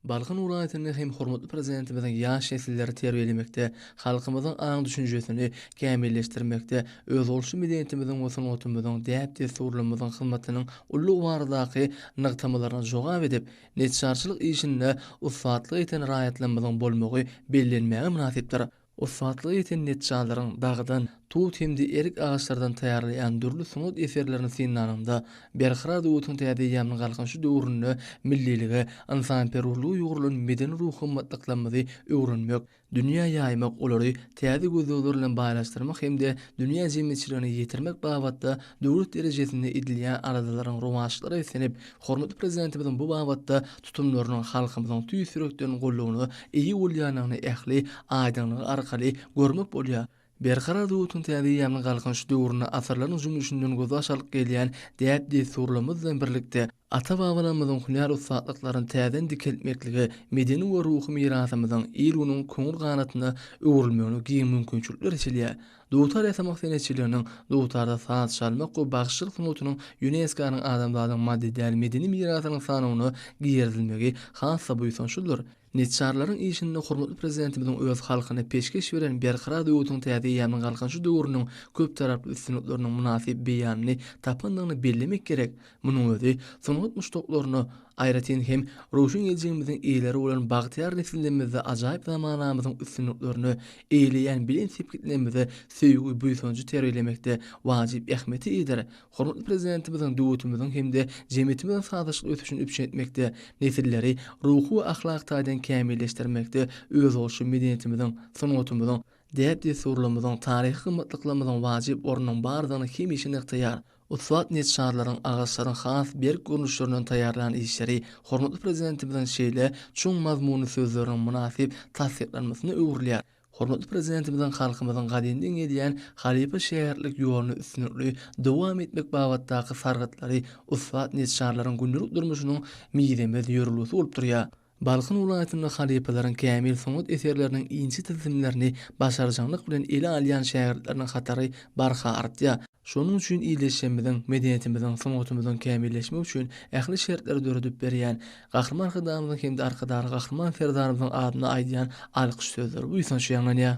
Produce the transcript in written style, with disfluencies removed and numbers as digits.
Balkın ulayetinde hem hormatly prezidentimizin ýaş nesilleri terbiýelemekde, halkymyzyň aň düşünjesini kämilleşdirmekde, öz bolşy medeniyetimiziň we sanatatymyzyň däp desturlarymyzyň hyzmatynyň ulug baradaky nyktamalaryny jogap edip, netçarçylyk işinde usfatlyk eten raýatlanmagyň bolmagy bellenmäge münasipdir. Usfatlyk eten netçalaryň dagdan tut hemde erik ağaçlardan taýýarlanan dürli sunat eserlerini synlanynda berhara dowutun täze ýamyny galkynşy döwründe millilige, insanperwerligi ýugurulan meden ruhy matlaklamazy öwrenmek, dünýä ýaymak, olary täze gözler bilen baýlaşdyrmak hemde dünýä jemgyýetçiligine ýetirmek babatda döwlet derejesinde edilýän aradalaryň romançlary esenip, hormatly prezidentimiziň bu babatda tutumlarynyň halkymyzyň tüýsürekden gollagyny, eýi bolýanyny ähli aýdymlygy arkaly görmek bolýar. Berhara dowutun täze ýamyny galkynşy döwrüne asarlaryň jümüşinden göz aşalyk gelýän däp desturlarymyz bilen birlikde ata-babalarymyzyň hünär usatlyklaryny täzen dikeltmekligi, medeni we ruhy mirasymyzyň ýylynyň koňur ganatyna öwrülmegine giň mümkinçilikler içilýär. Dowtar ýasamak senetçiliginiň dowtarda sanat çalmak we bagşylyk sunutynyň UNESCO-nyň adamlaryň maddi däl medeni mirasynyň sanawyny giýerilmegi hassa buýsanşylydyr. Netçarlaryň işinde hormatly prezidentimiziň öz halkyna peşkeş beren berhara dowutun täze ýamyny galkynşy döwrüniň köp taraply üstünlikleriniň munasip beýanyny tapandygyny bellemek gerek. Munyň özi sunat muştoklaryny aýratyn hem roşun geleceğimizin eýleri bolan bagtyar nesillerimize ajaýyp zamanamyzyň üstünliklerini eýleýän bilen sepkitlerimize söýgü buýsanjy terbiýelemekde wajyp ähmeti eder. Hormatly prezidentimiziň dowutumyzyň hemde jemgyýetimiziň sadaşlyk ötüşini üpçün etmekde, nesilleri ruhy we ahlak taýdan kämilleşdirmekde, öz bolşy medeniyetimiziň, sanatymyzyň, däp desturlarymyzyň, taryhy gymmatlyklaryň wajyp ornunyň bardygyny kim işine yktyýar. Usvat netçarlaryň agaçlaryň has berk görnüşlerinden taýýarlanan işleri hormatly prezidentimiziň şeýle çoň mazmunly sözleriň munasip tasdiklanmasyny öwrülýär. Hormatly prezidentimiziň halkymyzyň gadymdan gelýän halipa şäherlik ýoluny üstünlikli dowam etmek babatdaky sargatlary usvat netçarlaryň gündelik durmuşynyň miýdemiz ýörülgüsi bolup durýar. Balkın ulayetinde halipalaryň kämil sunat eserleriniň inçi tizimlerini başarjanlyk bilen ele alýan şäherleriniň hatary barha artýar. Şonuň üçin iýleşmemiziň, medeniyetimiziň, sanatymyzyň kämilleşmegi üçin ähli şertler döredip berýän gahrman hydamyzyň hemde arkadary gahrman ferdarymyzyň adyna aýdýan alkyş sözleri buýsanşy ýaňlanýar.